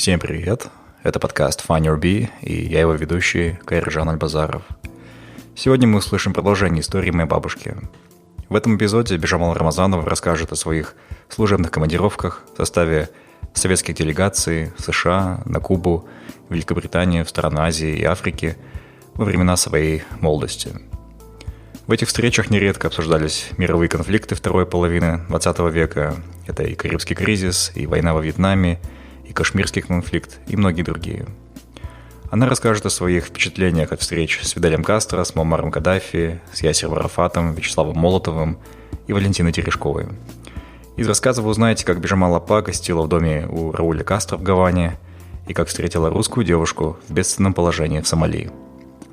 Всем привет! Это подкаст Find Your Bee, и я его ведущий Кайржан Альбазаров. Сегодня мы услышим продолжение истории моей бабушки. В этом эпизоде Бижамал Рамазанов расскажет о своих служебных командировках в составе советских делегаций в США, на Кубу, Великобританию, в страны Азии и Африки во времена своей молодости. В этих встречах нередко обсуждались мировые конфликты второй половины XX века. Это и Карибский кризис, и война во Вьетнаме, и Кашмирский конфликт, и многие другие. Она расскажет о своих впечатлениях от встреч с Фиделем Кастро, с Муаммаром Каддафи, с Ясером Арафатом, Вячеславом Молотовым и Валентиной Терешковой. Из рассказа вы узнаете, как Бижамал Апа гостила в доме у Рауля Кастро в Гаване и как встретила русскую девушку в бедственном положении в Сомали.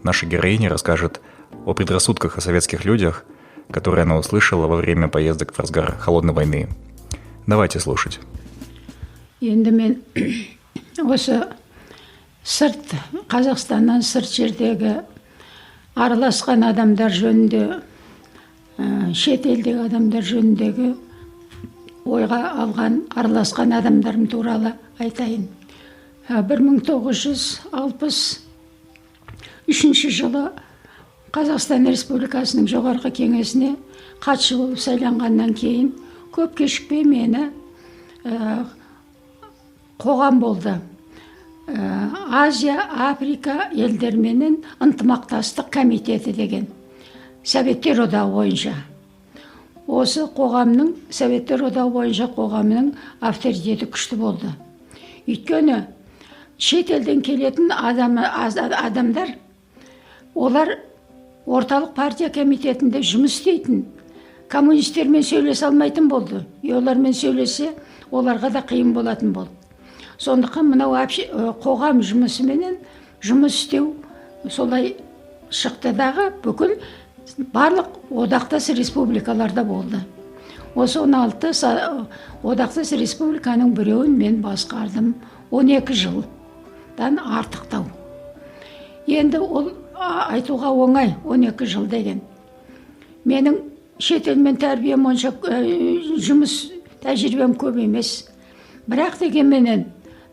Наша героиня расскажет о предрассудках о советских людях, которые она услышала во время поездок в разгар холодной войны. Давайте слушать. Енді мен осы сырт Қазақстаннан сырт жердегі араласқан адамдар жөнінде, шет елдегі адамдар жөніндегі ойға алған араласқан адамдарым туралы айтайын. 1963 жылы Қазақстан Республикасының жоғарғы кеңесіне хатшы болып сайланғаннан кейін көп кешікпей мені қоғам болды. Азия, Африка елдерменен ынтымақтастық комитеті деген Советтер одағы бойынша. Осы қоғамның, Советтер одағы бойынша қоғамның авторитеті күшті болды. Өйткені шет елден келетін адамдар, олар орталық партия комитетінде жұмыс істейтін, коммунистермен сөйлесе алмайтын болды. Олармен сөйлесе, оларға да қиын болатын болды. Сондықтан мынау қоғам жұмысыменен жұмыс істеу солай шықтыдағы бүкіл барлық одақтас республикаларда болды. Осы 16 одақтас республиканың біреуін мен басқардым. 12 жылдан артықтау. Енді ол айтуға оңай 12 жыл деген. Менің шетелмен тәрбием онша жұмыс тәжірибем көп емес. Бірақ дегенменен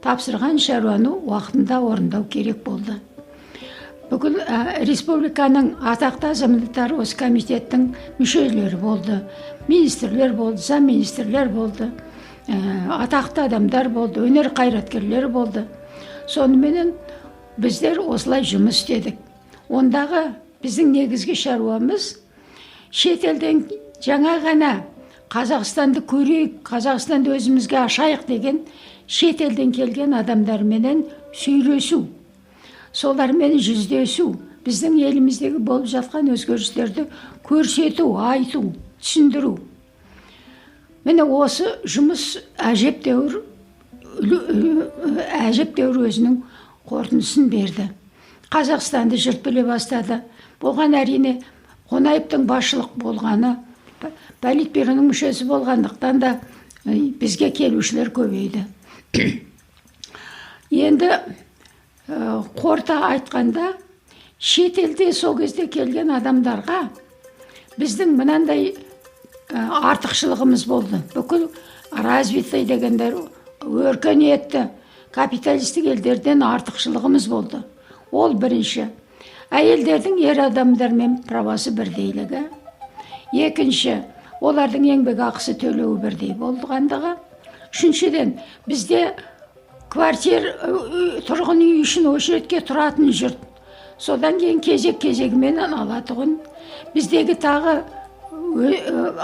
тапсырған шаруаны уақытында орындау керек болды. Бүкіл республиканың атақты азаматтары осы комитеттің мүшелері болды. Министрлер болды, замминистрлер болды. Атақты адамдар болды, өнер қайраткерлері болды. Соныменен біздер осылай жұмыс істедік. Ондағы біздің негізгі шаруамыз шетелден жаңа ғана Қазақстанды көрейік, Қазақстанды өзімізге ашайық деген шетелден келген адамдарменен сөйлесу, солармен жүздесу, біздің еліміздегі болып жатқан өзгерістерді көрсету, айту, түсіндіру. Міне осы жұмыс әжептәуір өзінің қорытындысын берді. Қазақстанды жұрт біле бастады. Болған әрине Қонаевтың басшылық болғаны, политбюроның мүшесі болғандықтан да бізге келушілер көбейді. Енді қорыта айтқанда, шетелде сол кезде келген адамдарға біздің мынандай артықшылығымыз болды. Бүкіл развитый дегендер өркениетті капиталистік елдерден артықшылығымыз болды. Ол бірінші. Әйелдердің ер адамдармен правасы бірдейлігі. Екінші, олардың еңбек ақысы төлеуі бірдей болғандығы. Үшіншіден, бізде тұрғын үй үшін очередке тұратын жұрт. Содан кейін кезегімен алатұғын. Біздегі тағы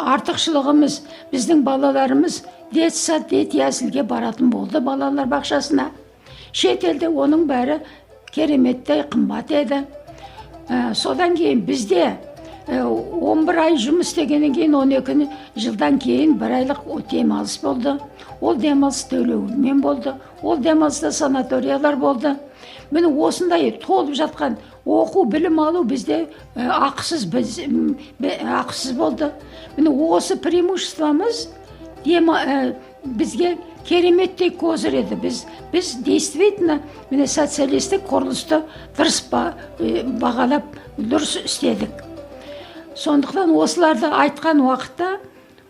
артықшылығымыз, біздің балаларымыз детсад, ясілге баратын болды балалар бақшасына. Шетелде оның бәрі кереметтей қымбат еді. Содан кейін бізде 11 ай жұмыс істегеннен кейін 12 жылдан кейін 1 айлық демалыс болды. Ол демалыс төлеумен болды. Ол демалыста санаториялар болды. Міне осындай толып жатқан оқу, білім алу бізде ақысыз болды. Міне осы преимуществомыз бізге кереметтей козыр еді. Біз действительно социалистік құрылысты дұрыс бағалап дұрыс істедік. Сондықтан осыларды айтқан уақытта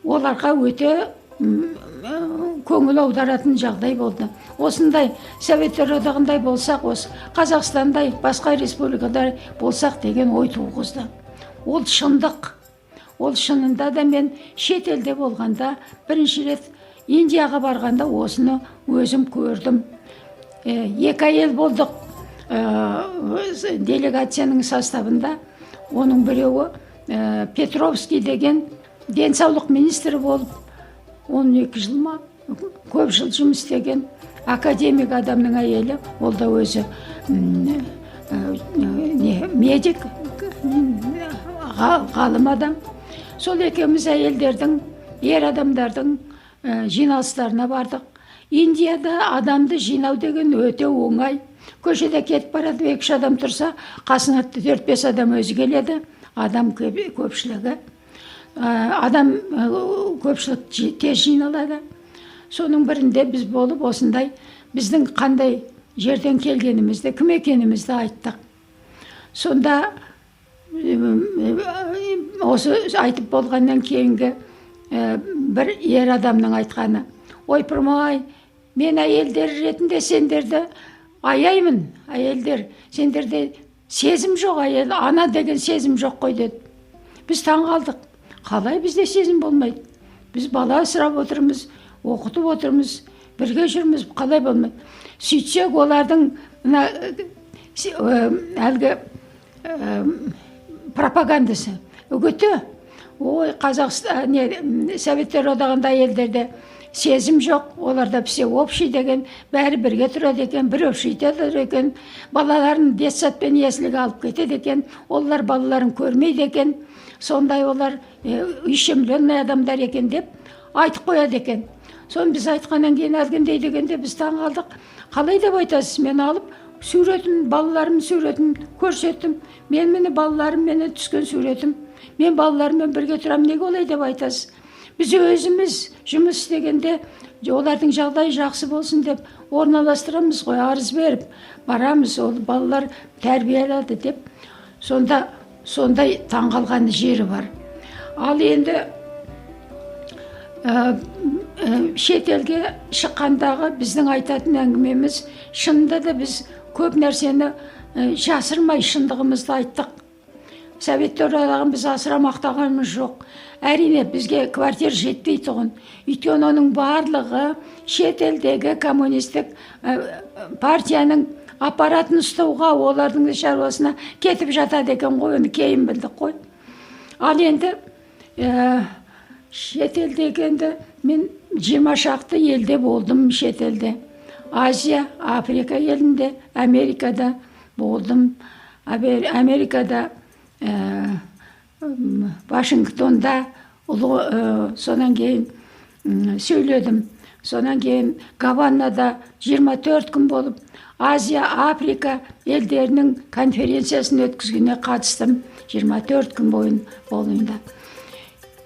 оларға өте көңіл аударатын жағдай болды. Осындай Советтер одағындай болсақ, осы Қазақстандай, басқа республикадай болсақ деген ой туғызды. Ол шындық. Ол шынында да мен шет елде болғанда бірінші рет Индияға барғанда осыны өзім көрдім. Екі әйел болдық делегацияның составында. Оның біреуі Петровский деген денсаулық министрі болып 12 жыл ма, көп жыл жұмыс істеген академик адамның әйелі. Ол да өзі медик, ғалым адам. Сол екеуміз әйелдердің, ер адамдардың жиналыстарына бардық. Индияда адамды жинау деген өте оңай. Көшеде кетіп барады, 2-3 адам тұрса, қасына 4-5 адам өзі келеді. Адам көпшілігі. Адам көпшілік тез жиналады. Соның бірінде біз болып осындай біздің қандай жерден келгенімізді, кім екенімізді айттық. Сонда осы айтып болғаннан кейінгі бір ер адамның айтқаны: ойпырмай, мен әйелдер ретінде сендерді аяймын. Әйелдер, сендерде сезім жоқ, әйел ана деген сезім жоқ қой деді. Біз таң қалдық. Қалай бізде сезім болмайды? Біз бала асырап отырмыз, оқытып отырмыз, бірге жүрміз, қалай болмайды? Сөйтсек, олардың әлгі пропагандасы үгіті. Ой, Қазақстан, Советтер одағында әйелдерде сезім жоқ, оларда все общий деген, бәрі бірге тұрады екен, бір общитеді екен, балаларын детсадпен яслиге алып кетеді екен, олар балаларын көрмейді екен, сондай олар ущемленный адамдар екен деп айтып қояды екен. Соны біз айтқаннан кейін әлгіндей дегенде біз таң қалдық. Қалай деп айтасыз? Мен алып суретін, балаларымның суретін көрсеттім. Мені балаларым мені түскен суретім. Мен балаларыммен бірге тұрам, неге олай деп айтасыз? Біз өзіміз жұмыс істегенде олардың жағдайы жақсы болсын деп орналастырамыз ғой, арыз беріп барамыз, ол балалар тәрбие алады деп. Сондай таңғалған жері бар. Ал енді шетелге шыққандағы біздің айтатын әңгімеміз, шынында да біз көп нәрсені жасырмай шындығымызды айттық. Советтер одағын біз асыра мақтағанымыз жоқ. Әрине, бізге квартира жетпей тұғын. Өйткені оның барлығы шетелдегі коммунистік партияның аппаратын ұстауға, олардың шаруасына кетіп жатады екен ғой, оны кейін білдік қой. Ал енді шетелдегенде мен 20 шақты елде болдым, шетелде. Азия, Африка елінде, Америкада болдым. Америкада, Вашингтонда, сонан кейін сөйледім. Сонан кейін Гаванада 24 күн болып, Азия, Африка елдерінің конференциясын өткізгеніне қатыстым 24 күн бойында.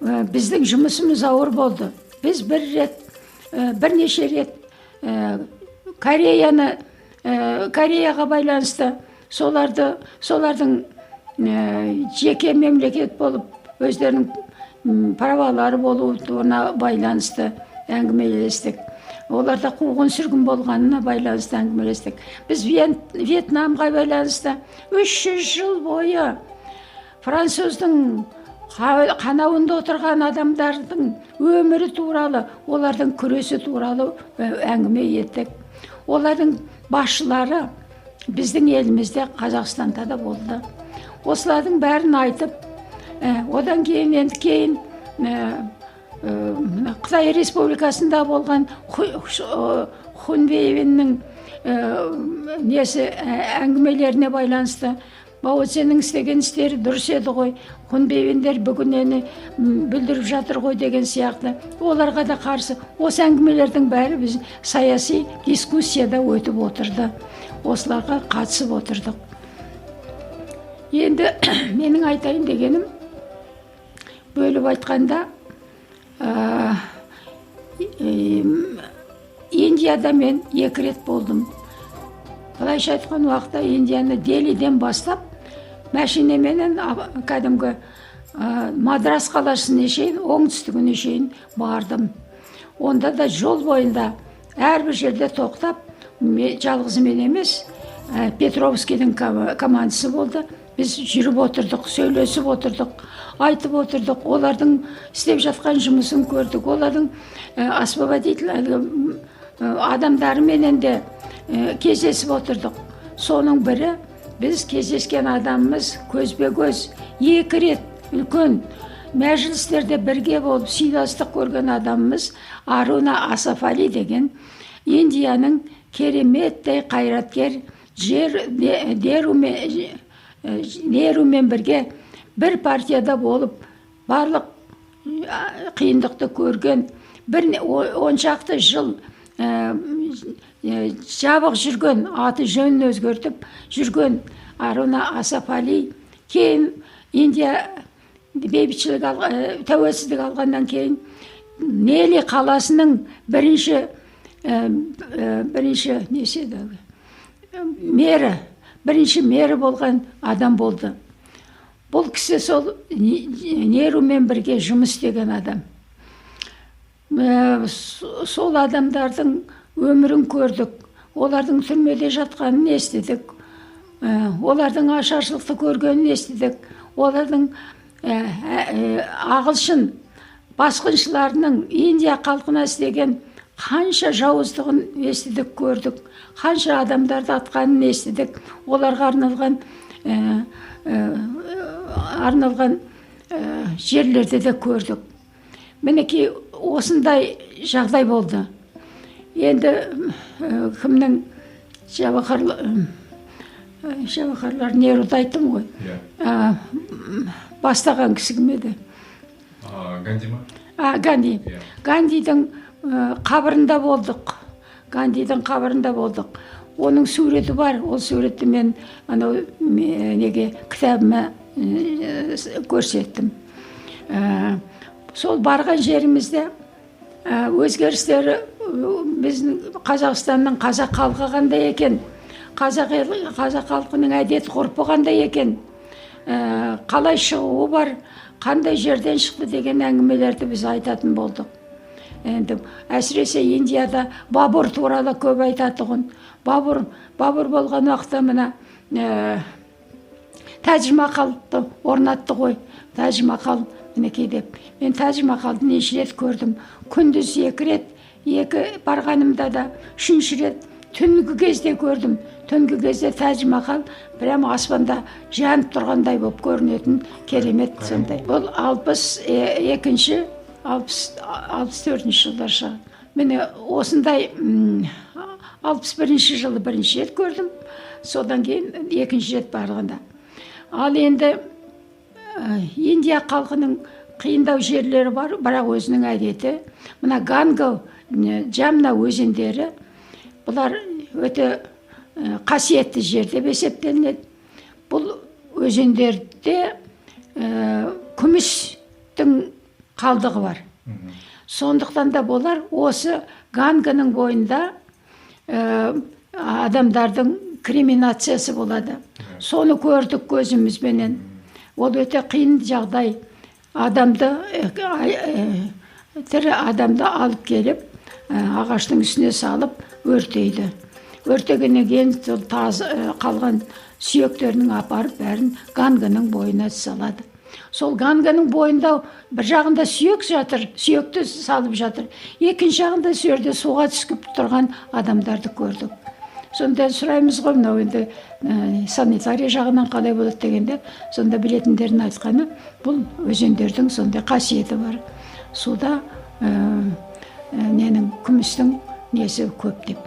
Біздің жұмысымыз ауыр болды. Біз бірнеше рет Кореяға байланысты солардың жеке мемлекет болып, өздерінің правалары болуына байланысты әңгімелестік. Оларда қуғын сүргін болғанына байланысты әңгімелестік. Біз Вьетнамға байланысты 300 жыл бойы француздың қанауында отырған адамдардың өмірі туралы, олардың күресі туралы әңгіме еттік. Олардың басшылары біздің елімізде, Қазақстанда да болды. Осылардың бәрін айтып, одан кейін Қытай Республикасында болған Хунвейбиннің әңгімелеріне байланысты, Мао Цзедун істеген істері дұрыс еді ғой, Хунвейбиндер бүгінені бүлдіріп жатыр ғой деген сияқты. Оларға да қарсы осы әңгімелердің бәрі біз саяси дискуссияда өтіп отырды. Осыларға қатысып отырдық. Енді менің айтайын дегенім, бөліп айтқанда, Индияда мен 2 рет болдым. Былайша айтқан уақытта Индияны Делиден бастап, мәшинеменен кәдімгі Мадрас қаласына шейін, оңтүстігіне шейін бардым. Онда да жол бойында әрбір жерде тоқтап, жалғыз мен емес, Петровскийдің командасы болды. Біз жүріп отырдық, сөйлесіп отырдық, айтып отырдық, олардың істеп жатқан жұмысын көрдік, олардың освободитель адамдарыменен де кездесіп отырдық. Соның бірі, біз кездескен адамымыз көзбе-көз 2 рет үлкен мәжілістерде бірге болып сыйластық көрген адамымыз Аруна Асафали деген Индияның кереметтей қайраткер, Нерумен бірге бір партияда болып, барлық қиындықты көрген, 10 шақты жыл жабық жүрген, аты жөнін өзгертіп жүрген Аруна Асафали, кейін Индия бейбітшілік тәуелсіздік алғаннан кейін Нели қаласының бірінші мері болған адам болды. Бұл кісі сол Нерумен бірге жұмыс істеген адам. Сол адамдардың өмірін көрдік, олардың түрмеде жатқанын естідік, олардың ашаршылықты көргенін естідік, олардың ағылшын басқыншыларының Индия халқына істеген қанша жауыздығын естідік, көрдік, қанша адамдарды атқанын естідік, оларға арналған жерлерде де көрдік. Мінекей осындай жағдай болды. Енді кімнің Жавахарлар Неруді айттым ғой. Бастаған кісі кім еді? Ганди ма? Ганди. Гандидің қабірінде болдық. Оның суреті бар. Ол суретті мен кітабыма көрсеттім. Сол барған жерімізде өзгерістері біздің Қазақстанның қазақ халқы қандай екен, қазақ халқының әдет ғұрпы қандай екен, қалай шығуы бар, қандай жерден шықты деген әңгімелерді біз айтатын болдық. Енді әсіресе Индияда Бабур туралы көп айтатұғын. Бабур болған уақытта мына Тәж-Махалды орнатты ғой. Тәж-Махал мінекей деп. Мен Тәж-Махалды неше рет көрдім. Күндіз 2 рет, барғанымда да 3 рет түнгі кезде көрдім. Түнгі кезде Тәж-Махал прямо аспанда жанып тұрғандай болып көрінетін керемет сондай. Бұл 62-64 жылдар шығар. Міне осындай 61 жылы бірінші рет көрдім. Содан кейін 2 рет барғанда. Ал енді Индия халқының қиындау жерлері бар, бірақ өзінің әдеті. Мына Ганга, Джамна өзендері, бұлар өте қасиетті жер деп есептелінеді. Бұл өзендерде күмістің қалдығы бар. Сондықтан да болар осы Ганганың бойында адамдардың креминациясы болады. Соны көрдік көзімізбенен. Ол өте қиын жағдай. Тірі адамды алып келіп, ағаштың үстіне салып өртейді. Өртегеннен кейін қалған сүйектерінің апарып бәрін Ганганың бойына салады. Сол Ганганың бойында бір жағында сүйек жатыр, сүйекті салып жатыр. Екінші жағында сүйерде суға түсіп тұрған адамдарды көрдік. Сонда сұраймыз ғой, мынау енді санитария жағынан қалай болады дегенде, сонда білетіндерін айтқаны, бұл өзендердің сондай қасиеті бар. Суда күмістің несі көп деп.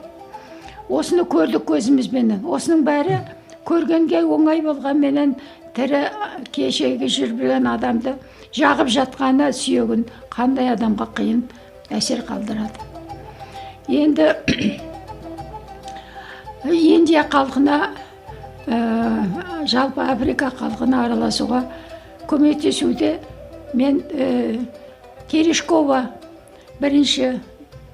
Осыны көрдік көзімізбенен. Осының бәрі көргенге оңай болғанменен тірі кешегі жүрген адамды жағып жатқаны сүйегін қандай адамға қиын әсер қалдырады. Енді Индия халқына, жалпы Африка халқына араласуға көмектесуде мен Терешкова бірінші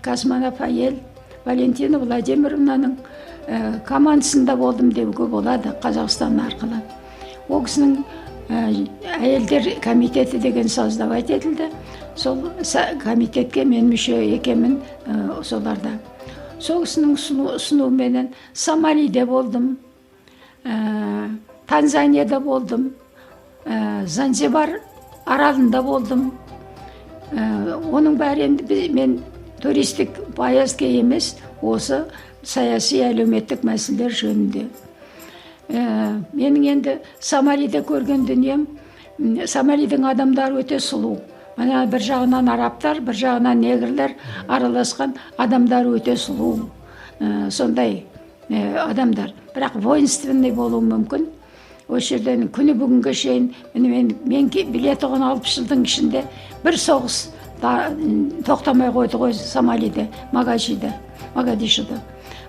космонавт әйел Валентина Владимировнаның командасында болдым деуге болады Қазақстан арқылы. Ол кісінің әйелдер комитеті деген создавать етілді. Сол комитетке мен мүше екенмін соларда. Сол кісінің ұсынуыменен Сомалиде болдым, Танзанияда болдым, Занзибар аралында болдым. Оның бәрі енді мен туристік поездка емес, осы саяси әлеуметтік мәселелер жөнінде. Менің енді Сомалиде көрген дүнием, Сомалидің адамдары өте сұлу. Мына бір жағынан арабтар, бір жағынан негрлер араласқан адамдар өте сұлу. Сондай адамдар. Бірақ воинственный болуы мүмкін. Осы жерден күні бүгінге шейін мен билет оған 60 жылдың ішінде бір соғыс тоқтамай қойды ғой Сомалиде, Могадишода.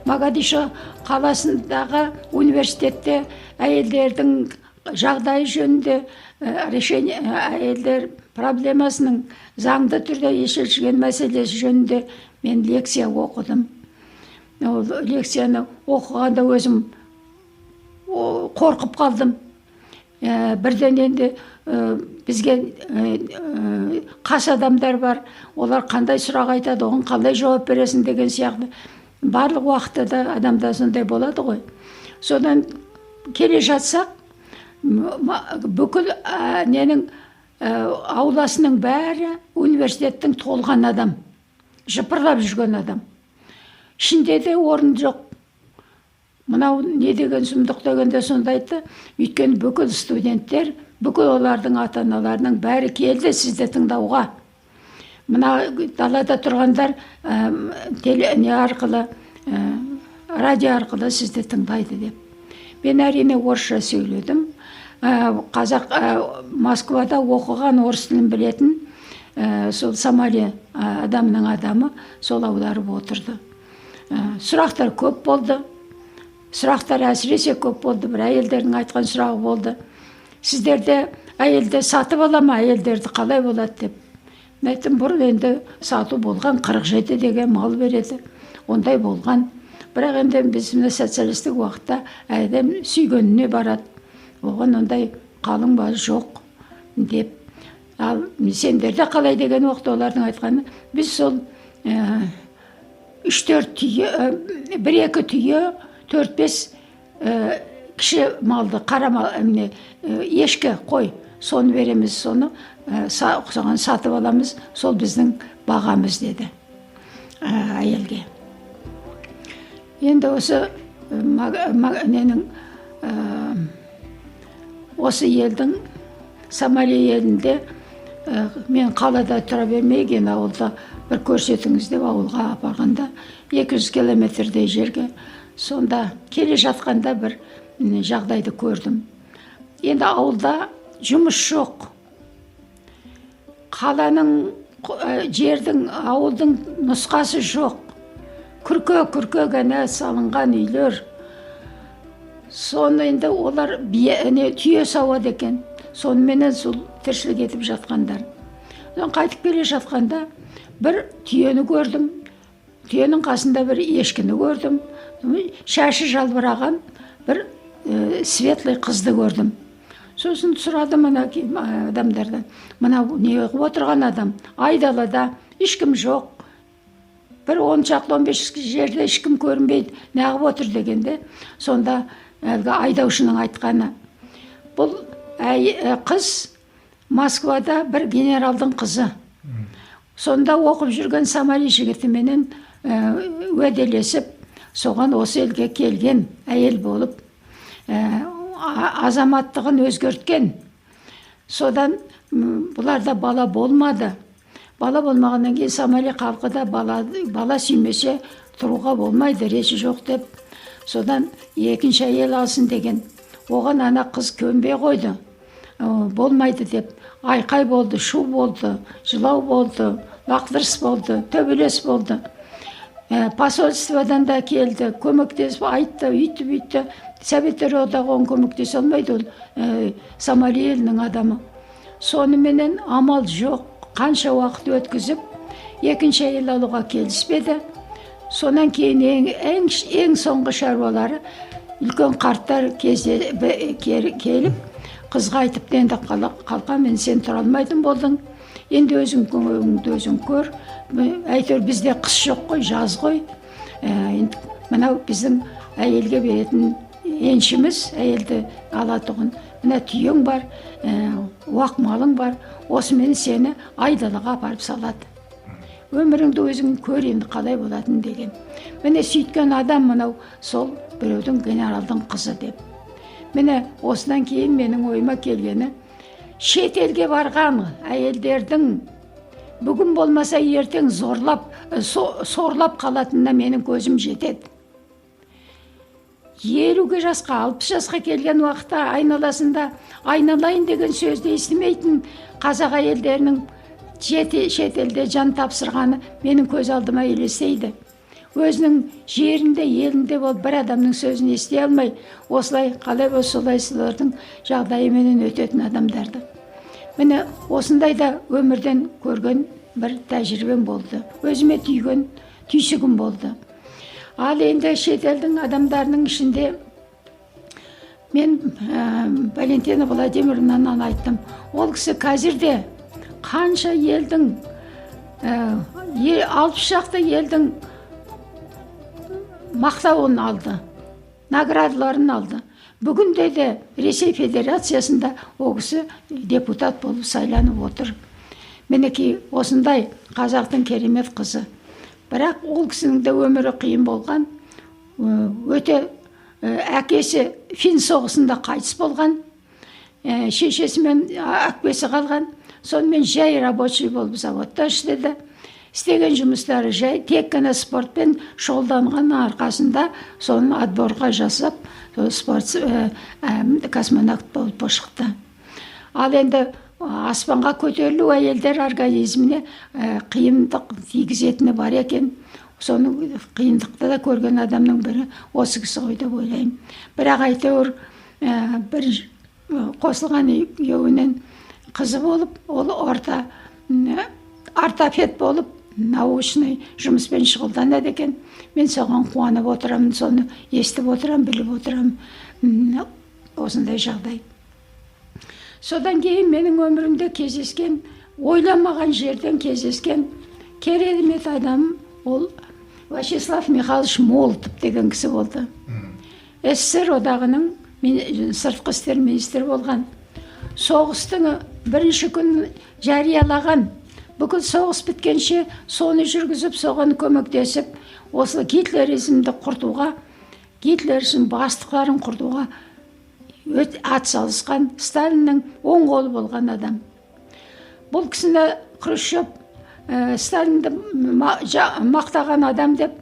Могадишо қаласындағы университетте әйелдердің жағдайы жөнінде әйелдер проблемасының заңды түрде шешілген мәселесі жөнінде мен лекция оқыдым. Ол лекцияны оқығанда өзім қорқып қалдым. Бірден енді бізге қас адамдар бар, олар қандай сұрақ айтады, оған қалай жауап бересің деген сияқты. Барлық уақытта да адамда сондай болады ғой. Содан келе жатсақ, бүкіл ненің ауласының бәрі университеттің толған адам, жыпырлап жүрген адам. Ішінде де орын жоқ. Мынау не деген сұмдық дегенде сонда айтты. Өйткені бүкіл студенттер, бүкіл олардың ата-аналарының бәрі келді сізді тыңдауға. Мына далада тұрғандар не арқылы, радио арқылы сізді тыңдайды деп. Мен әрине орысша сөйледім. Москвада оқыған орыс тілін білетін сол Сомали адамның адамы сол аударып отырды. Сұрақтар көп болды. Сұрақтар әсіресе көп болды. Бір әйелдердің айтқан сұрағы болды. Сіздерде әйелді сатып ала ма, әйелдерді қалай болады деп. Айттым, бұрын енді сату болған, 47 деген мал береді. Ондай болған. Бірақ енді біз социалистік уақытта әйел сүйгеніне барады. Оған ондай қалың базы жоқ деп. Ал сендерде қалай деген уақытта олардың айтқаны, біз сол 3-4 түйе, 1-2 түйе, 4-5 кіші малды, қара мал, ешкі, қой, соны береміз, соны соған сатып аламыз, сол біздің бағамыз деді әйелге. Енді осы елдің, Сомали елінде мен қалада тұра бермеген, ауылда бір көрсетіңіз деп ауылға апарғанда 200 километрдей жерге, сонда келе жатқанда бір жағдайды көрдім. Енді ауылда жұмыс жоқ. Қаланың, жердің, ауылдың нұсқасы жоқ. Күрке ғана салынған үйлер. Соны енді олар түйе сауады екен. Сонымен сол тіршілік етіп жатқандар. Қайтып келе жатқанда бір түйені көрдім. Түйенің қасында бір ешкіні көрдім. Шашы жалбыраған бір светлый қызды көрдім. Сосын сұрадым адамдардан. Мына не қылып отырған адам? Айдалада ешкім жоқ. Бір 10-15 жерде ешкім көрінбейді. Неғып отыр дегенде, сонда айдаушының айтқаны. Бұл қыз Москвада бір генералдың қызы. Сонда оқып жүрген Сомали жігітіменен уәделесіп, соған осы елге келген әйел болып, азаматтығын өзгерткен. Содан бұларда бала болмады. Бала болмағаннан кейін Сомали халқы да бала сүймесе тұруға болмайды, речі жоқ деп. Содан екінші әйел алсын деген. Оған ана қыз көнбей қойды. Болмайды деп. Айқай болды, шу болды, жылау болды, лақтырыс болды, төбелес болды. Посольстводан да келді, көмектесіп айтты, үйтті. Советтер одағы оған көмектесе алмайды, ол Сомали елінің адамы. Соныменен амал жоқ, қанша уақыт өткізіп, екінші әйел алуға келіспеді. Сонан кейін ең соңғы шаруалары үлкен қарттар келіп, қызға айтып енді қалқа мен сен тұра алмайтын болдың, енді өзіңді өзің көр, әйтеуір бізде қыс жоқ қой, жаз ғой, енді мынау біздің әйелге беретін еншіміз, әйелді алатұғын, мына түйең бар, уақ малың бар, осымен сені айдалаға апарып салады. Өміріңді өзің көр енді қалай болатын деген. Міне сөйткен адам мынау сол біреудің генералдың қызы деп. Міне осыдан кейін менің ойыма келгені, шетелге барған әйелдердің бүгін болмаса ертең сорлап қалатынына менің көзім жетеді. 50 жасқа, 60 жасқа келген уақытта айналасында айналайын деген сөзді естімейтін қазақ әйелдерінің шетелде жан тапсырғаны менің көз алдыма елестейді. Өзінің жерінде, елінде болып бір адамның сөзін ести алмай, осылай қалай болса солай солардың жағдайымен өтетін адамдарды. Міне осындайда өмірден көрген бір тәжірибем болды. Өзіме түйсігім болды. Ал енді шетелдің адамдарының ішінде мен Валентина Владимировнан айттым. Ол кісі қазірде қанша елдің, 60 шақты елдің мақтауын алды, наградаларын алды. Бүгінде де Ресей Федерациясында ол кісі депутат болып сайланып отыр. Мінекей осындай қазақтың керемет қызы. Бірақ ол кісінің де өмірі қиын болған. Өте әкесі фин соғысында қайтыс болған. Шешесімен әкпесі қалған. Сонымен жай рабочий болып заводта іштеді. Істеген жұмыстары жай, тек қана спортпен шұғылданған арқасында соның отборға жасап, космонавт болып шықты. Ал енді аспанға көтерілу әйелдер организміне қиындық тигізетіні бар екен. Соның қиындықты да көрген адамның бірі осы кісі ғой деп ойлаймын. Бірақ әйтеуір бір қосылған екеуінен қызы болып, ол ортопед болып, научный жұмыспен шұғылданады екен. Мен соған қуанып отырамын, соны естіп отырамын, біліп отырамын. Осындай жағдай. Содан кейін менің өмірімде кездескен, ойламаған жерден кездескен керемет адам ол Вячеслав Михайлович Молотов деген кісі болды. СССР одағының сыртқы істер министрі болған. Соғыстың бірінші күн жариялаған. Бүкіл соғыс біткенше соны жүргізіп, соған көмектесіп, осы гитлеризмді құртуға, гитлеризм бастықтарын құртуға ат салысқан Сталиннің оң қолы болған адам. Бұл кісіні Хрущев Сталинді мақтаған адам деп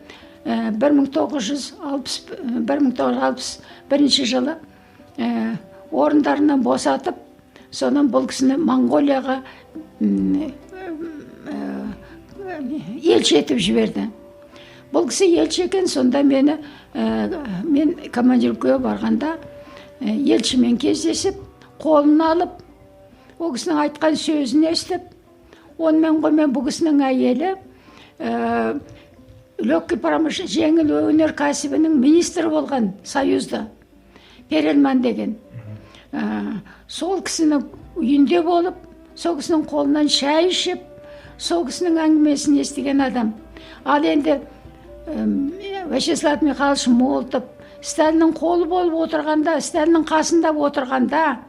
1961 жылы орындарынан босатып, сонан бұл кісіні Монғолияға елші етіп жіберді. Бұл кісі елші екен, сонда мен командировкаға барғанда елшімен кездесіп, қолын алып, ол кісінің айтқан сөзін естіп, онымен қоймен бұл кісінің әйелі легкий промышленность, жеңіл өнеркәсібінің министрі болған Союзда, Перельман деген. Сол кісінің үйінде болып, сол кісінің қолынан шай ішіп, сол кісінің әңгімесін естіген адам. Ал енді Вячеслав Михайлович Молотов Сталиннің қолы болып отырғанда, Сталиннің қасында отырғанда,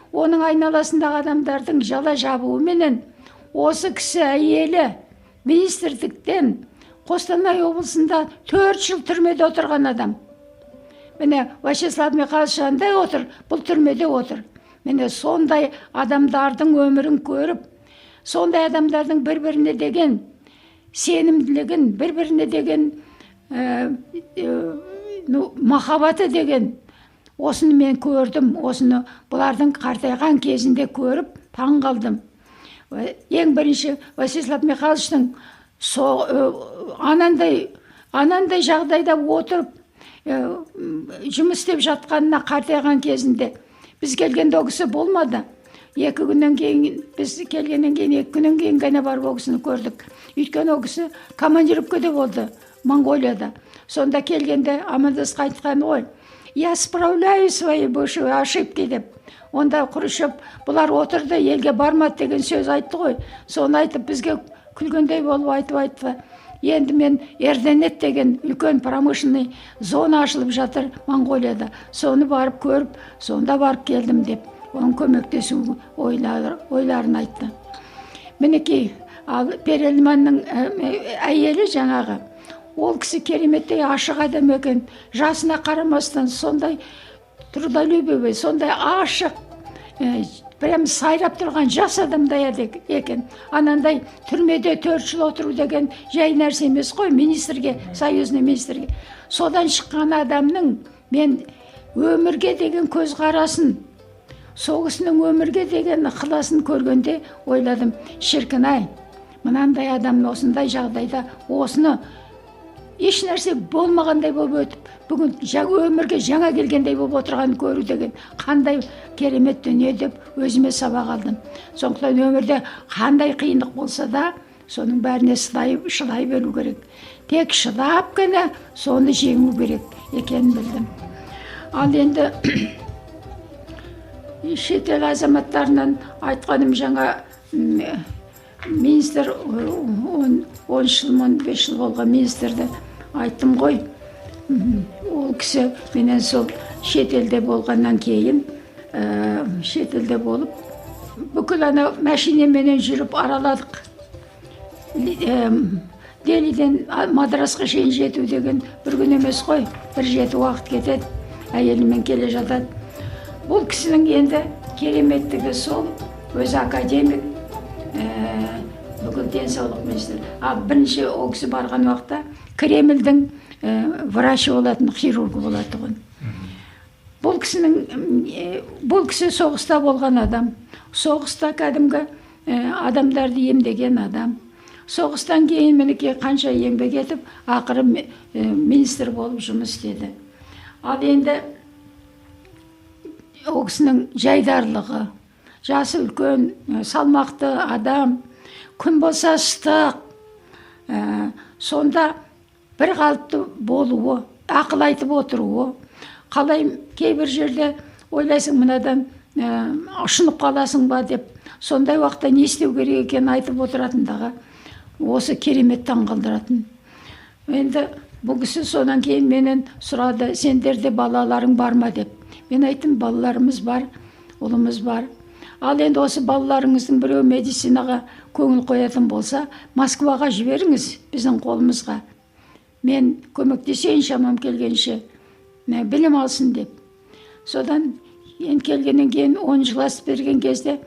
оның айналасындағы адамдардың жала жабуыменен осы кісі әйелі министрліктен Қостанай облысында 4 жыл түрмеде отырған адам. Міне Вячеслав Михайлович андай отыр, бұл түрмеде отыр. Міне сондай адамдардың өмірін көріп, сондай адамдардың бір-біріне деген сенімділігін, бір-біріне деген махаббаты деген, осыны мен көрдім, осыны бұлардың қартайған кезінде көріп, таң қалдым. Ең бірінші Вячеслав Михайловичтың анандай жағдайда отырып, жұмыс істеп жатқанына қартайған кезінде, біз келгенде ол кісі болмады. 2 күннен кейін, біз келгеннен кейін 2 күннен кейін ғана барып ол кісіні көрдік. Өйткені ол кісі командировкада болды, Монғолияда. Сонда келгенде амандасып айтқан, ой, я справляю свои бывшие ошибки деп. онда Хрущев бұлар отырды, елге бармады деген сөз айтты ғой. Соны айтып бізге күлгендей болып айтты. Енді мен Эрденет деген үлкен промышленный зона ашылып жатыр Монғолияда. Соны барып көріп, сонда барып келдім деп, оның көмектесу ойларын айтты. Мінекей, ал Перельманның әйелі жаңағы, ол кісі кереметтей ашық адам екен. Жасына қарамастан сондай трудолюбивый, сондай ашық, прям сайрап тұрған жас адамдай екен. Анандай түрмеде 4 жыл отыру деген жай нәрсе емес қой, министрге, союзный министрге. Содан шыққан адамның мен өмірге деген көзқарасын, соғысының өмірге деген ықыласын көргенде ойладым, шіркін-ай, мынандай адам осындай жағдайда осыны еш нәрсе болмағандай болып өтіп, бүгін өмірге жаңа келгендей болып отырғанын көру деген қандай керемет дүние деп өзіме сабақ алдым. Сондықтан өмірде қандай қиындық болса да, соның бәріне шыдай беру керек. Тек шыдап қана соны жеңу керек екенін білдім. Ал енді шетел азаматтарынан айтқаным жаңа министр 10 жыл, 15 жыл болған министрді айттым ғой. Ол кісі менен сол шетелде болғаннан кейін, шетелде болып, бүкіл ана машинаменен жүріп араладық. Делиден Мадрасқа шейін жету деген бір күн емес қой, бір жеті уақыт кетеді, әйелімен келе жатады. Бұл кісінің енді кереметтігі сол, өзі академик, бүкіл денсаулық министрі. Бірінші ол кісі барған уақытта Кремльдің врачы болатын, хирургы болатын. Бұл кісі соғыста болған адам. Соғыста кәдімгі адамдарды емдеген адам. Соғыстан кейін мінекей қанша еңбек етіп, ақыры министр болып жұмыс істеді. Ал енді ол кісінің жайдарлығы, жасы үлкен, салмақты адам, күн болса ыстық, сонда бір қалыпты болуы, ақыл айтып отыруы, қалай кейбір жерде ойлайсың мынадан ұшынып қаласың ба деп, сондай уақытта не істеу керек екенін айтып отыратындағы осы керемет таңғалдыратын. Енді бұл кісі содан кейін менен сұрады, сендерде балаларың бар ма деп. Мен айттым, балаларымыз бар, ұлымыз бар. Ал енді осы балаларыңыздың біреу медицинаға көңіл қоятын болса, Москваға жіберіңіз біздің қолымызға. Мен көмектесейін шамам келгенше, білім алсын деп. Содан келгеннен кейін 10 жыл асып берген кезде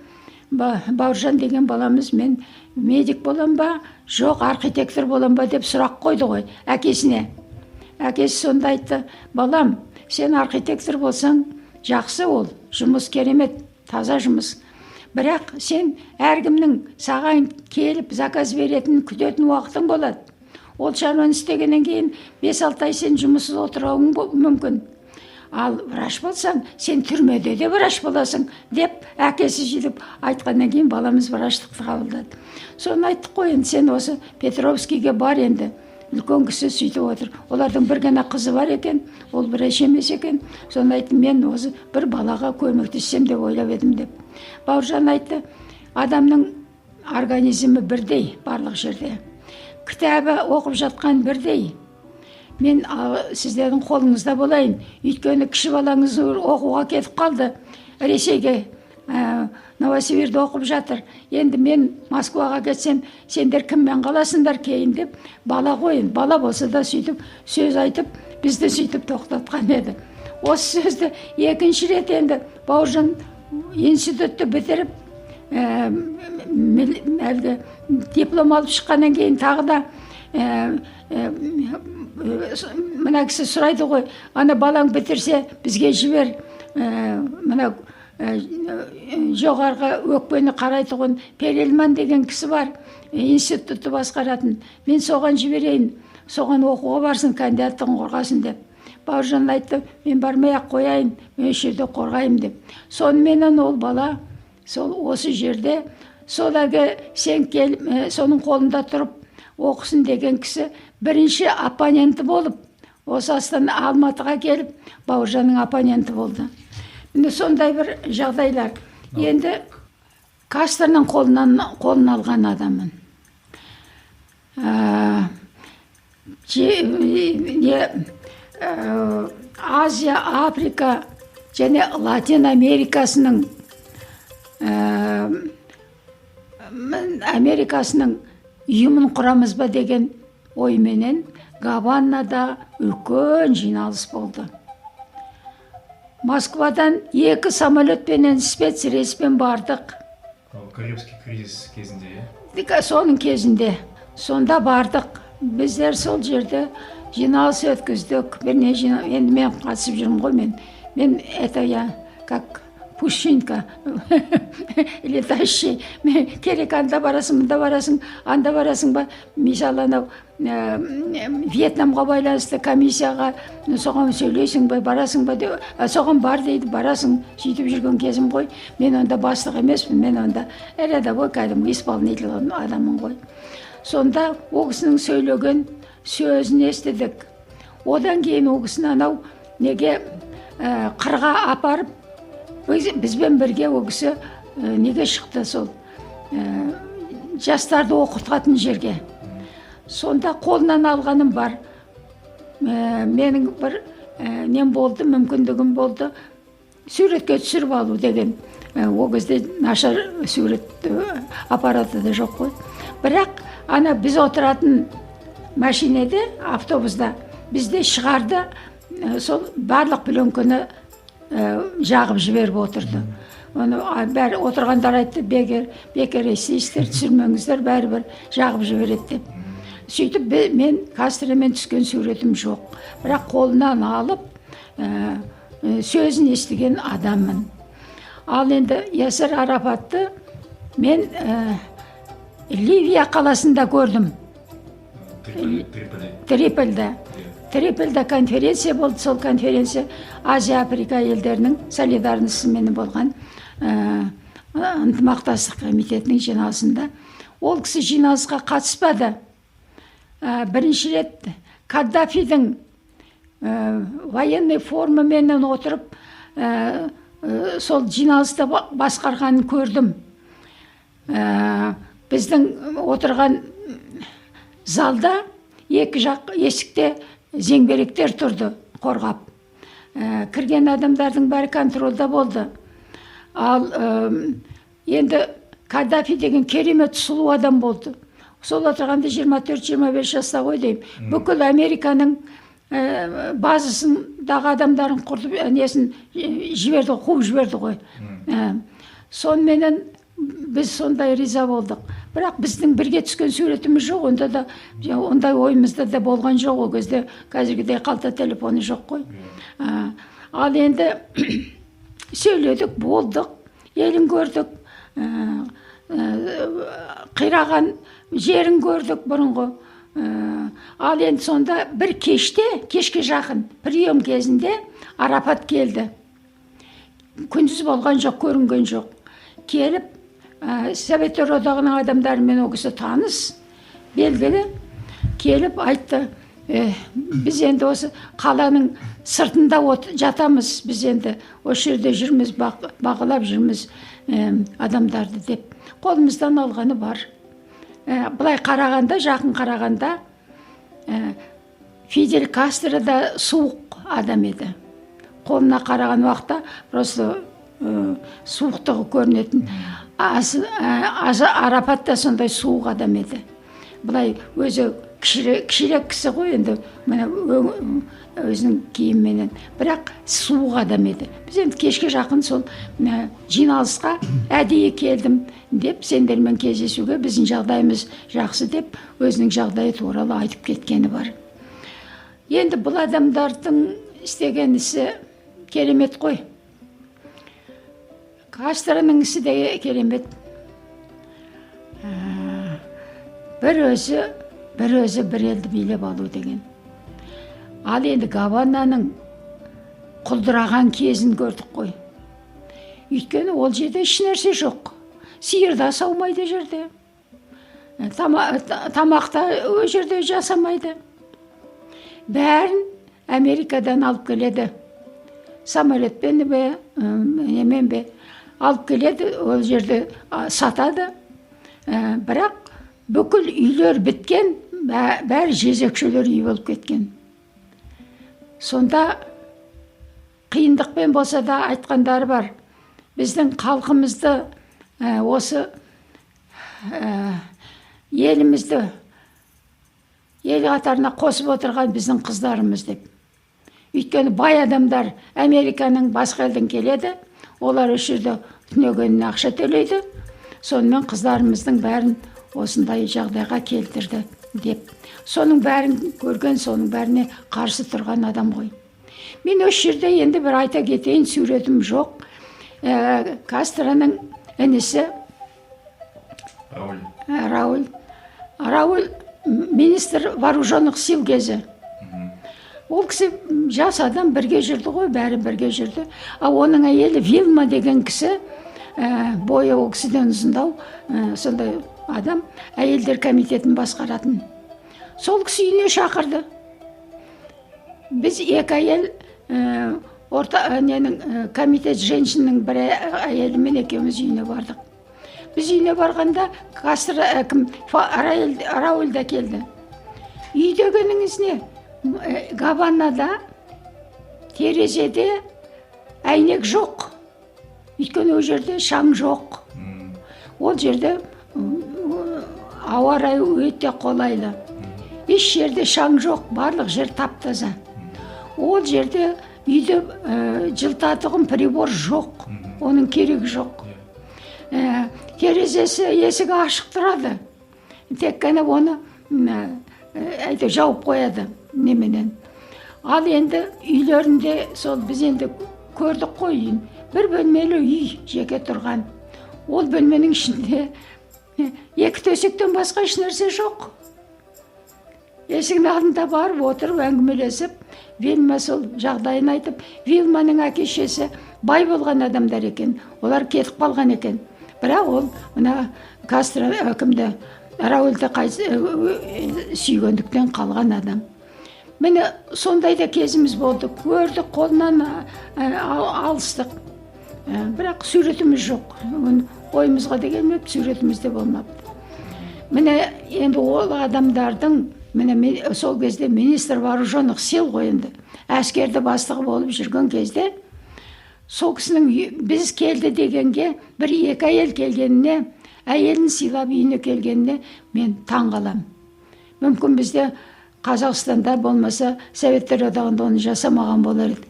Бауыржан деген баламыз, мен медик болам ба, жоқ архитектор болам ба деп сұрақ қойды ғой әкесіне. Әкесі сонда айтты, балам, сен архитектор болсаң жақсы, ол жұмыс керемет, таза жұмыс. Бірақ сен әркімнің саған келіп заказ беретін, күтетін уақытың болады. Ол шаруаны істегеннен кейін 5-6 ай сен жұмыссыз отыруың мүмкін. Ал врач болсаң, сен түрмеде де врач боласың деп әкесі жүріп айтқаннан кейін баламыз врачлықты қабылдады. Соны айттық қой, енді сен осы Петровскийге бар енді. Үлкен кісі сөйтіп отыр. Олардың бір ғана қызы бар екен, ол врач емес екен. Соны айттым, мен осы бір балаға көмектессем деп ойлап едім деп. Бауыржан айтты, адамның организмі бірдей барлық жерде. Кітабы оқып жатқан бірдей. Мен сіздердің қолыңызда болайын. Өйткені кіші балаңыз оқуға кетіп қалды. Ресейге, Новосибирде оқып жатыр. Енді мен Москваға кетсем, сендер кіммен қаласыңдар кейін деп, бала қойын. Бала болса да сөйтіп, сөз айтып, бізді сөйтіп тоқтатқан еді. Осы сөзді екінші рет енді Бауыржан институтты бітіріп, диплом алып шыққаннан кейін тағы да мына кісі сұрайды ғой, ана балаң бітірсе бізге жібер, мына жоғарғы өкпені қарайтұғын Перельман деген кісі бар, институтты басқаратын, мен соған жіберейін, соған оқуға барсын, кандидаттығын қорғасын деп. Бауыржан айтты, мен бармай ақ қояйын, мен жерде қорғайым деп. Соныменен ол бала осы жерде, сен келіп, соның қолында тұрып оқысын деген кісі бірінші оппоненті болып, осы Астана Алматыға келіп, Бауыржанның оппоненті болды. сондай бір жағдайлар. Енді Кастроның қолын алған адаммын. Азия, Африка және Латин Америкасының үйімін құрамыз ба деген ойменен Гаванада үлкен жиналыс болды. Москвадан 2 самолетпенен спецрейспен бардық. Карибский кризис кезінде, Соның кезінде. Сонда бардық. Біздер сол жерде жиналыс өткіздік. Енді мен қатысып жүрмін ғой мен это я как Пушинка летающий. Керек анда барасың, мұнда барасың, анда барасың ба. Мысалы анау Вьетнамға байланысты комиссияға соған сөйлейсің ба, барасың ба деп, соған бар дейді, барасың. Сөйтіп жүрген кезім ғой. Мен онда бастық емеспін, мен онда рядовой кәдімгі исполнитель адаммын ғой. Сонда ол кісінің сөйлеген сөзін естідік. Одан кейін ол кісіні анау неге қырға апарып, бізбен бірге ол кісі неге шықты сол жастарды оқытатын жерге. Сонда қолынан алғаным бар. Менің бір нем болды, мүмкіндігім болды. Суретке түсіріп алу деген. Ол кезде нашар сурет аппараты да жоқ қой. Бірақ ана біз отыратын машинеде, автобуста бізде шығарды, сол барлық пленканы жағып жіберіп отырды. Оны бәрі отырғандар айтты, бекер естейсіздер, түсірмеңіздер, бәрібір жағып жібереді деп. Сөйтіп мен Кастромен түскен суретім жоқ. Бірақ қолынан алып сөзін естіген адаммын. Ал енді Ясир Арафатты мен Ливия қаласында көрдім. Трипольда конференция болды. Сол конференция Азия-Африка елдерінің солидарностьсымен болған ынтымақтастық комитетінің жиналысында. Ол кісі жиналысқа қатыспады. Бірінші рет Каддафидің военный формаменен отырып сол жиналысты басқарғанын көрдім. Біздің отырған залда екі жақ есікте зеңбіректер тұрды қорғап. Кірген адамдардың бәрі контролда болды. Ал енді Каддафи деген керемет сұлу адам болды. Сол отырғанда 24-25 жаста ғой деймін. Бүкіл Американың базасындағы адамдарын құртып, несін жіберді, қуып жіберді ғой. Сонымен біз сондай риза болдық. Бірақ біздің бірге түскен суретіміз жоқ, онда да ондай ойымызда да болған жоқ. Ол кезде қазіргідей қалта телефоны жоқ қой. Ал енді сөйледік, болдық, елін көрдік, қираған жерін көрдік бұрынғы. Ал енді сонда бір кешке жақын прием кезінде Арафат келді. Күндіз болған жоқ, көрінген жоқ. Келіп, Советтер одағының адамдарымен ол кісі таныс, белгілі, келіп айтты, біз енді осы қаланың сыртында жатамыз, біз енді осы жерде жүрміз, бағалап жүрміз адамдарды деп. Қолымыздан алғаны бар. Бұлай қарағанда, жақын қарағанда, Фидель Кастро да суық адам еді. Қолына қараған уақытта просто суықтығы көрінетін. Арафат та сондай суық адам еді. Бұлай өзі кішірек кісі ғой енді, өзінің киімменен. Бірақ суық адам еді. Біз енді кешке жақын сол жиналысқа әдейі келдім деп, сендермен кездесуге, біздің жағдайымыз жақсы деп, өзінің жағдайы туралы айтып кеткені бар. Енді бұл адамдардың істеген ісі керемет қой. Кастроның ісі де керемет. Бір өзі бір елді билеп алу деген. Ал енді Гавананың құлдыраған кезін көрдік қой. Өйткені ол жерде еш нәрсе жоқ. Сиыр да саумайды жерде. Тамақта ол жерде жасамайды. Бәрін Америкадан алып келеді. самолетпен бе, немен бе алып келеді, ол жерде сатады. Бірақ бүкіл үйлер біткен, бәрі жезөкшелер үй болып кеткен. Сонда қиындықпен болса да айтқандары бар. Біздің халқымызды осы елімізді ел қатарына қосып отырған біздің қыздарымыз деп. Өйткені бай адамдар Американың басқа елден келеді, олар осы жерде түнегеніне ақша төлейді, сонымен қыздарымыздың бәрін осындай жағдайға келтірді деп. Соның бәрін көрген, соның бәріне қарсы тұрған адам ғой. Мен осы жерде енді бір айта кетейін, суретім жоқ. Кастроның інісі Рауль министр вооруженных сил кезі. Ол кісі жас адам, бірге жүрді ғой, бәрі бірге жүрді. Оның әйелі Вилма деген кісі, бойы ол кісіден ұзындау, сондай адам, әйелдер комитетін басқаратын. Сол кісі үйіне шақырды. Біз екі әйел, комитет женщинның бір әйелімен екеуміз үйіне бардық. Біз үйіне барғанда Рауль да келді. Үйдегеніңіз не? Гаванада терезеде әйнек жоқ. Өйткені ол жерде шаң жоқ. Ол жерде ауа райы өте қолайлы. Еш жерде шаң жоқ, барлық жер тап-таза. Ол жерде үйде жылтатығын прибор жоқ, оның керегі жоқ. Терезесі есігі ашық тұрады. Тек қана оны жауып қояды неменен. Ал енді үйлерінде, сол біз енді көрдік қой үйін. Бір бөлмелі үй жеке тұрған. Ол бөлменің ішінде екі төсектен басқа еш нәрсе жоқ. Есігінің алдында барып отырып әңгімелесіп, Вилма сол жағдайын айтып, Вилманың әке-шешесі бай болған адамдар екен. Олар кетіп қалған екен. Бірақ ол мына Кастро кімді Раульді сүйгендіктен қалған адам. Міне сондай да кезіміз болды. Көрдік, қолынан алыстық. Бірақ суретіміз жоқ. Ойымызға да келмепті, суретіміз де болмапты. Міне енді ол адамдардың, міне сол кезде министр вооруженных сил қойынды. Әскерді бастығы болып жүрген кезде, сол кісінің біз келді дегенге, бір екі әйел келгеніне, әйелін сыйлап үйіне келгеніне мен таң қалам. Мүмкін бізде Қазақстанда болмаса Советтер одағында оны жасамаған болар еді.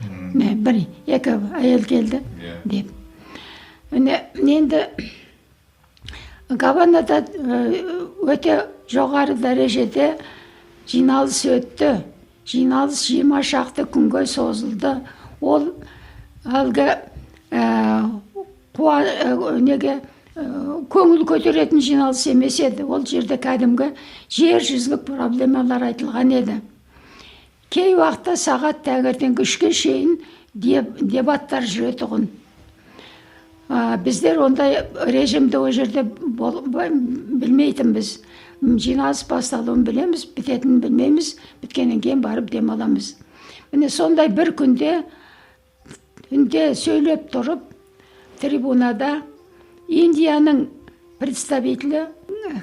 Бір екі әйел келді деп. Енді Гаванада өте жоғары дәрежеде жиналыс өтті. Жиналыс 20 шақты күнге созылды. Ол әлгі көңіл көтеретін жиналыс емес еді. Ол жерде кәдімгі жер жүзілік проблемалар айтылған еді. Кей уақытта сағат таңертеңгі 3-ге шейін дебаттар жүретұғын. Біздер ондай режимді о жерде білмейтінбіз. Жиналыс басталуын білеміз, бітетінін білмейміз, біткеннен кейін барып демаламыз. Міне сондай бір күнде сөйлеп тұрып, трибунада Индияның представителі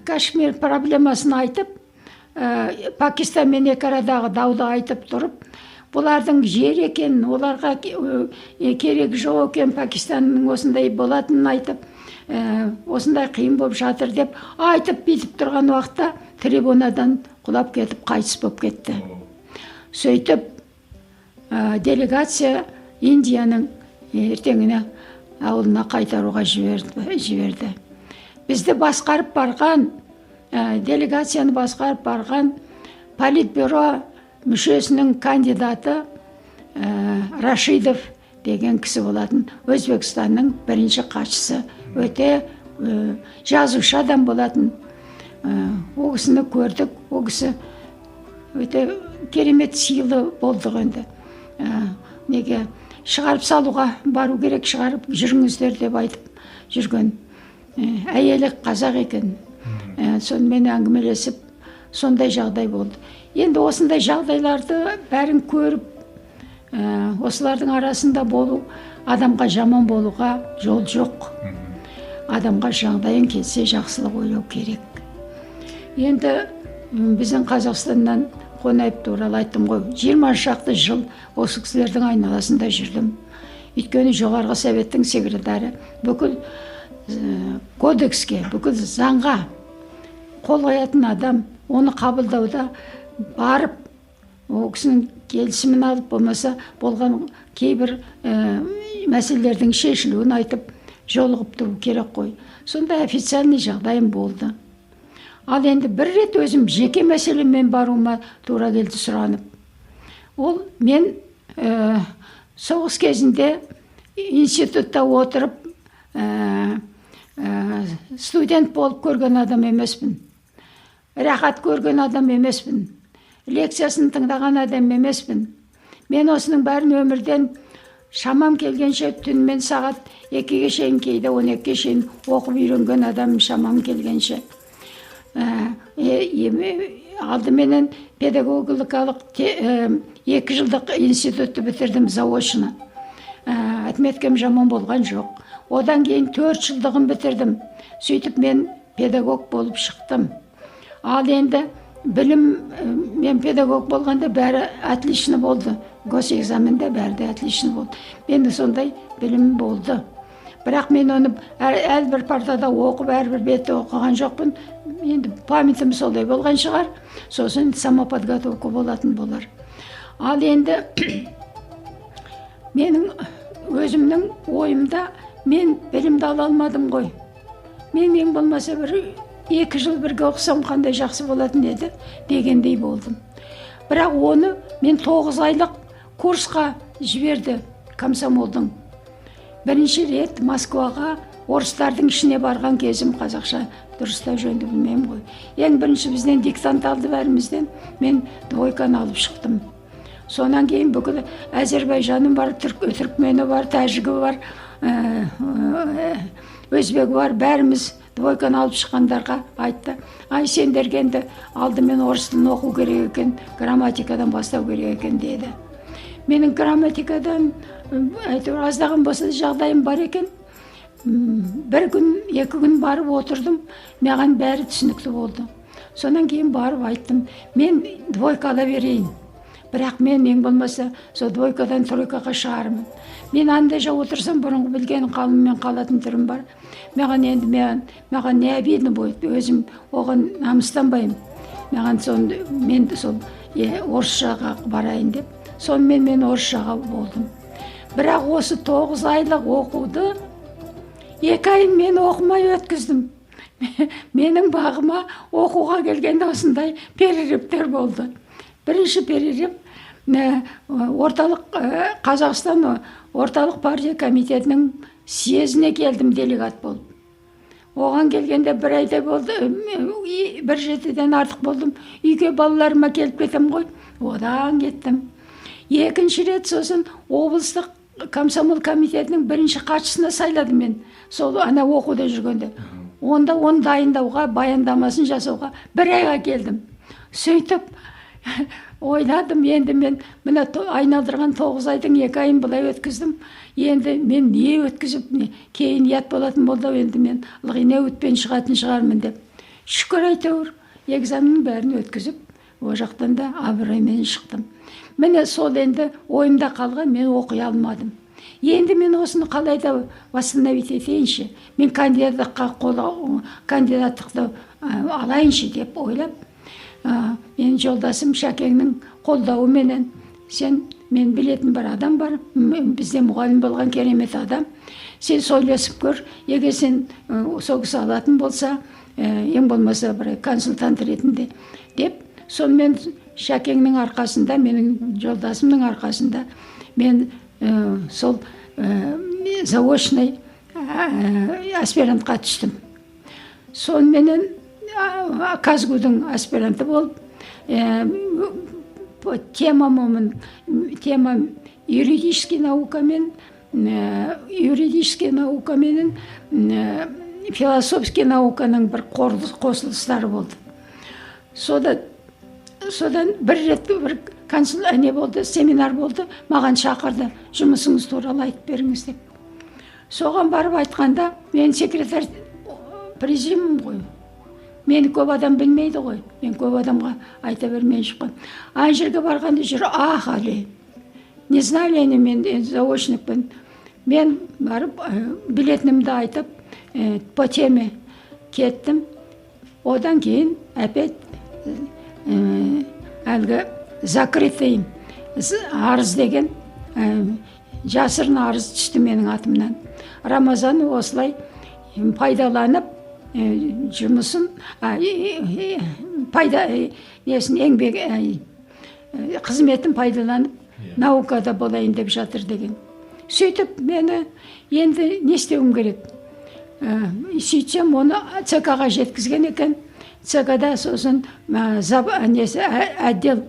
Кашмир проблемасын айтып, Пакистан мен екі арадағы дауды айтып тұрып, бұлардың жер екен, оларға керек жоқ екен, Пакистанның осындай болатынын айтып, осындай қиын болып жатыр деп айтып битіп тұрған уақытта трибунадан құлап кетіп қайтыс болып кетті. Сөйтіп делегация Индияның ертеңіне ауылына қайтаруға жіберді. Бізді басқарып барған, делегацияны басқарып барған политбюро мүшесінің кандидаты Рашидов деген кісі болатын. Өзбекстанның бірінші хатшысы, өте жазушы адам болатын. Ол кісіні көрдік, ол кісі өте керемет сыйлы болдық енді. Неге шығарып салуға бару керек, шығарып жүріңіздер деп айтып жүрген. Әйелі қазақ екен. Сонымен әңгімелесіп, сондай жағдай болды. Енді осындай жағдайларды бәрін көріп, осылардың арасында болу, адамға жаман болуға жол жоқ. Адамға жағдайын келсе жақсылық ойлау керек. Енді біздің Қазақстаннан Қонаев туралы айттым ғой. 20 шақты жыл осы кісілердің айналасында жүрдім. Өйткені жоғарғы советтің секретары бүкіл кодекске, бүкіл заңға қол қоятын адам, оны қабылдауда барып, ол кісінің келісімін алып, болмаса болған кейбір мәселелердің шешілуін айтып, жолығып тұру керек қой. Сонда официальный жағдайым болды. Ал енді бір рет өзім жеке мәселемен баруыма тура келді сұранып. Ол мен соғыс кезінде институтта отырып студент болып көрген адам емеспін. Рахат көрген адам емеспін. Лекциясын тыңдаған адам емеспін. Мен осының бәрін өмірден шамам келгенше түнмен сағат 2-ге шейін, кейде 12-ге шейін оқып үйренген адам шамам келгенше. Алдыменен педагогикалық 2 жылдық институтты бітірдім заочно. Отметкем жаман болған жоқ. Одан кейін 4 жылдығын бітірдім. Сөйтіп мен педагог болып шықтым. Ал енді мен педагог болғанда бәрі отлично болды. Госэкзаменде бәрі де отлично болды. Менде сондай білім болды. Бірақ мен оны әрбір партада оқып, әрбір бетті оқыған жоқпын. Енді памятым солай болған шығар. Сосын самоподготовка болатын болар. Ал енді менің өзімнің ойымда мен білімді ала алмадым ғой. Мен ең болмаса 2 жыл бірге оқысам қандай жақсы болатын еді дегендей болдым. Бірақ оны мен 9 айлық курсқа жіберді комсомолдың. Бірінші рет Москваға орыстардың ішіне барған кезім, қазақша дұрыстау жөнді білмеймін ғой. Ең бірінші бізден диктант алды бәрімізден, мен двойканы алып шықтым. Сонан кейін бүкіл Әзербайжаным бар, түркмені бар, тәжігі бар, өзбегі бар, бәріміз двойканы алып шыққандарға айтты. Ай, сендерге енді алдымен орыс тілін оқу керек екен, грамматикадан бастау керек екен деді. Менің грамматикадан әйтеуір аздаған болса жағдайым бар екен. 1 күн, 2 күн барып отырдым, маған бәрі түсінікті болды. Сонан кейін барып айттым, мен двойка ала берейін. Бірақ мен ең болмаса сол двойкадан тройкаға шығармын. Мен андай жа отырсам, бұрынғы білген қалыммен қалатын түрім бар. Маған не обидно будет, өзім оған намыстанбаймын. Мен сол орысшаға барайын деп. Сонымен мен орысшаға болдым. Бірақ осы 9 айлық оқуды 2 айын мен оқымай өткіздім. Менің бағыма оқуға келгенде осындай перерывтер болды. Бірінші перерыв орталық Қазақстан орталық партия комитетінің съезіне келдім делегат болып. Оған келгенде 1 айдай болды, 1 жетіден артық болдым. Үйге балаларыма келіп кетем ғой. Одан кеттім. 2-ші рет сосын облыстық комсомол комитетінің 1-ші хатшысына сайладым мен. Сол ана оқуда жүргенде. Онда оны дайындауға, баяндамасын жасауға 1 айға келдім. Сөйтіп ойладым, енді мен мына айналдырған 9 айдың 2 айын былай өткіздім. Енді мен не өткізіп, кейін ят болатын болды, енді мен ылғи не өтпен шығатын шығармын деп. Шүкір әйтеуір, экзаменнің бәрін өткізіп, о жақтан да абыроймен шықтым. Міне сол енді ойымда қалған, мен оқи алмадым. Енді мен осыны қалайда восстановить етейінші, мен кандидаттықты алайыншы деп ойлап, мен жолдасым Шәкеңнің қолдауыменен, мен білетін бір адам бар, бізде мұғалім болған керемет адам, сен сөйлесіп көр, егер сен соғыс алатын болса, ең болмаса бір консультант ретінде деп, сонымен Шәкеңнің арқасында, менің жолдасымның арқасында, мен сол заочный аспирантқа түстім. Сонымен Казгудың аспиранты болып, тема юридический наукамен, философский науканың бір қосылыстары болды. Содан бір рет бір не болды, семинар болды, маған шақырды, жұмысыңыз туралы айтып беріңіз деп. Соған барып айтқанда, мен секретарь президиумым ғой. Мені көп адам білмейді ғой. Мен көп адамға айта бермей шыққан. Ана жерге барғанда жүр, али. Не знали они, мен заочникпін. Мен барып, билетімді айтып, по теме кеттім. Одан кейін опять әлгі закрытый арыз деген жасырын арыз түсті менің атымнан. Рамазан осылай пайдаланып жұмысын еңбек қызметін пайдаланып наукада болайын деп жатыр деген. Сөйтіп мені енді не істеуім керек? Сөйтсем оны ЦК-ға жеткізген екен. ЦК-да сосын отдел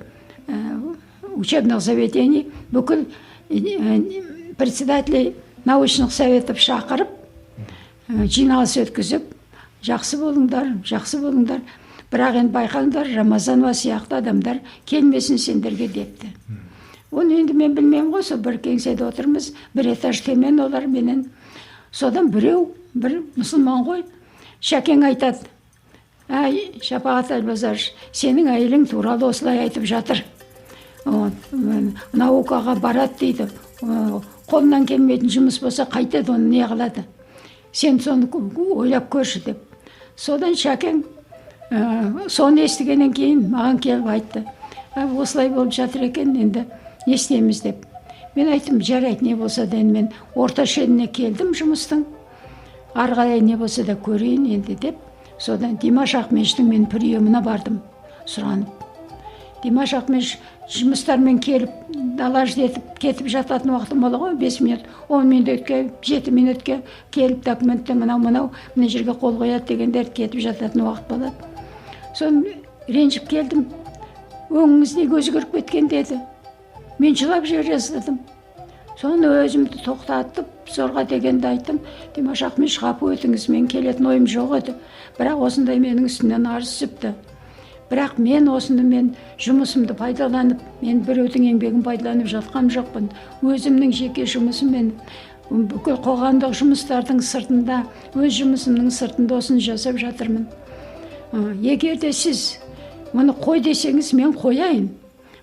учебных заведений бүкіл председателей научных советов шақырып, жиналыс өткізіп, жақсы болыңдар. Бірақ енді байқаңдар, Рамазанова сияқты адамдар келмесін сендерге депті. Оны енді мен білмеймін ғой, сол бір кеңседе отырмыз, бір этаж төмен олар менен. Содан бір мұсылман ғой, Шәкең айтады: «Әй, Шапағат Әлбазаров, сенің әйелің туралы осылай айтып жатыр. Наукаға барады дейді. Қолынан келмейтін жұмыс болса қайтеді, оны не қылады? Сен соны ойлап көрші» деп. Содан Шәкең соны естігеннен кейін маған келіп айтты: «Осылай болып жатыр екен, енді не істейміз» деп. Мен айттым: «Жарайды, не болса да мен орта шеніне келдім жұмыстың. Ары қарай не болса да көрейін енді» деп. Содан Димаш Ахметовтың мен приемына бардым, сұранып. Димаш Ахметов жұмыстармен келіп, дала жетіп кетіп жататын уақытым бола ғой, 5 минут, 10 минутке, 7 минутке келіп документте мына жерге қол қояды дегендер кетіп жататын уақыт болады. Соны ренжіп келдім. «Өңіңіз неге өзгеріп кеткен?» деді. Мен жылап жібере жаздадым. Соны өзімді тоқтатып, зорға дегенде айттым: «Димаш Ахметович, ғапу өтіңіз, мен келетін ойым жоқ еді. Бірақ осындай менің үстімнен арыз түсіпті. Бірақ мен жұмысымды пайдаланып, мен біреудің еңбегін пайдаланып жатқан жоқпын. Өзімнің жеке жұмысым, бүкіл қоғамдық жұмыстардың сыртында, өз жұмысымның сыртында осыны жасап жатырмын. Егер де сіз мұны қой десеңіз, мен қояйын.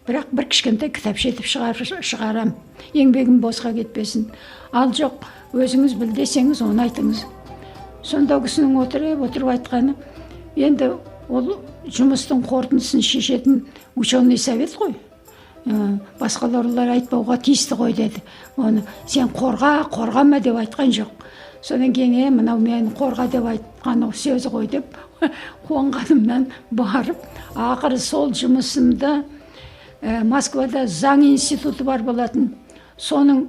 Бірақ бір кішкентай кітапша етіп шығарам. Еңбегім босқа кетпесін. Ал жоқ, өзіңіз біл десеңіз, оны айтыңыз». Сонда кісінің отырып айтқаны: «Енді ол жұмыстың қорытындысын шешетін ученый совет қой. Басқалар айтпауға тиісті ғой» деді. «Оны сен қорғама» деп айтқан жоқ. Содан кейін мынау мен қорға деп айтқан сөзі ғой деп қуанғанымнан барып, ақыры сол жұмысымды Москвада заң институты бар болатын. Соның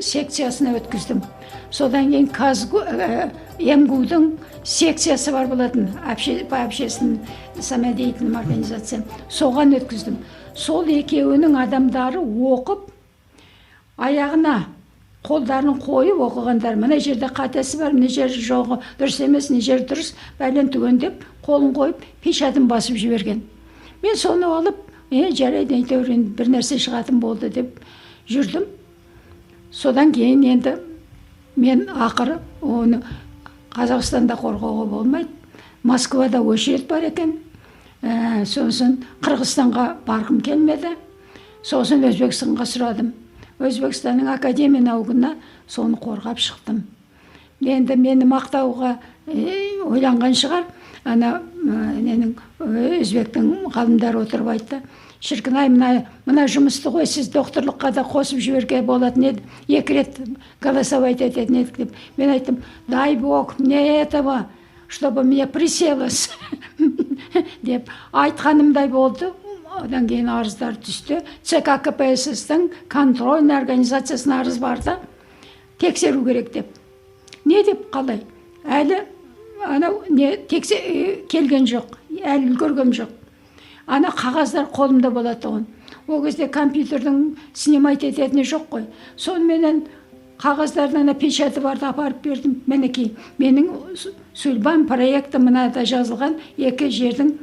секциясына өткіздім. Содан кейін МГУ-дың секциясы бар болатын, по общественным самодеятельным организациям. Соған өткіздім. Сол екеуінің адамдары оқып, аяғына қолдарын қойып оқығандар. Мына жерде қатесі бар, мына жер жоғы, дұрыс емес, мына жер дұрыс, бәлен түгендеп, қолын қойып, печатын басып жіберген. Мен соны алып, жарайды, әйтеуір бір нәрсе шығатын болды деп жүрдім. Содан кейін енді мен ақыры оны Қазақстанда қорғауға болмайды. Москвада очередь бар екен. Сосын Қырғызстанға барғым келмеді. Сосын Өзбекстанға сұрадым. Өзбекстанның академия наукына соны қорғап шықтым. Енді мені мақтауға ойланған шығар. Өзбектің ғалымдары отырып айтты: «Шіркін-ай, мына жұмысты ғой, сіз докторлыққа да қосып жіберге болатын еді. 2 рет голосовать ететін едік» деп. Мен айттым: «Дай Бог мне этого, чтобы мне приселось» деп айтқанымдай болды. Одан кейін арыздар түсті. ЦК КПСС-тің контрольный организациясына арыз барды, тексеру керек деп. Не деп, қалай? Әлі келген жоқ, әлі үлгерген жоқ. Ана қағаздар қолымда болады оған. Ол кезде компьютердің снимать ететіні жоқ қой. Сонымен қағаздардан печаты барды апарып бердім. Мінекей, менің судьбам проекті мынада жазылған, 2 жердің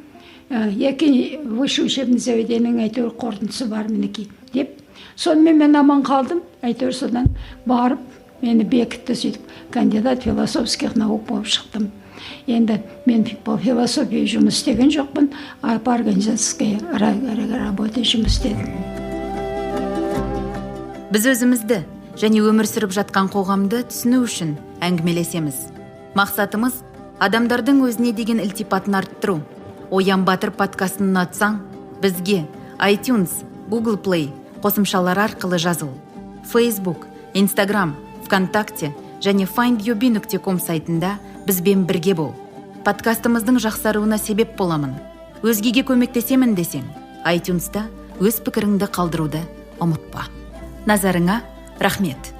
Екі высшее учебное заведениенің әйтеуір қорытындысы бар мінекей деп. Сонымен мен аман қалдым. Әйтеуір содан барып, мені бекітті сөйтіп. Кандидат философских наук болып шықтым. Енді мен по философии жұмыс істеген жоқпын, а по организаторской работе жұмыс істедім. Біз өзімізді және өмір сүріп жатқан қоғамды түсіну үшін әңгімелесеміз. Мақсатымыз адамдардың өзіне деген ілтипатын арттыру. Оян Батыр подкастын ұнатсаң, бізге iTunes, Google Play қосымшалар арқылы жазыл. Facebook, Instagram, ВКонтакте және findyoubi.com сайтында бізбен бірге бол. Подкастымыздың жақсаруына себеп боламын. Өзгеге көмектесемін десең, iTunes'та өз пікіріңді қалдыруды ұмытпа. Назарыңа рахмет.